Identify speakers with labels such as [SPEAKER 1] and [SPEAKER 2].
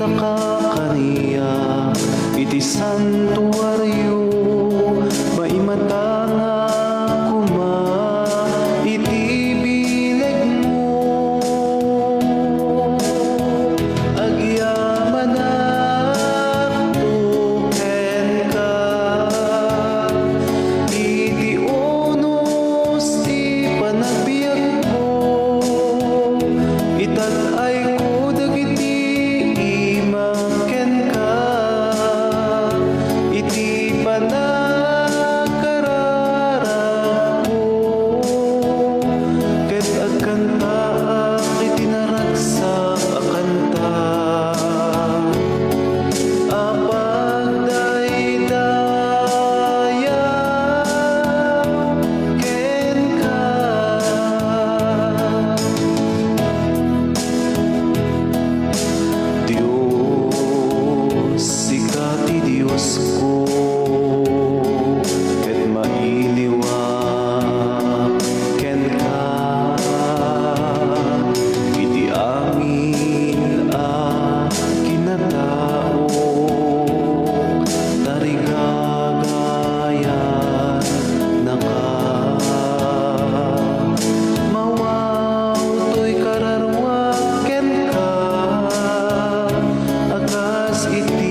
[SPEAKER 1] ka kaniya, iti santuario, maimata nga kuma, iti bileg mo. Agyaman at tuken ka, iti unos ti panagbiag mo, itat ay ko dagiti imaken ka, iti panagkararag ko, ket agkanta iti naragsak a kanta, apagdaydayaw ken ka. Diyos, ika ti Diyos ko, ket mailiwak ken ka, iti amin a kinatao, tarigagayan na ka. Mawaw to'y kararwak ken ka, akas iti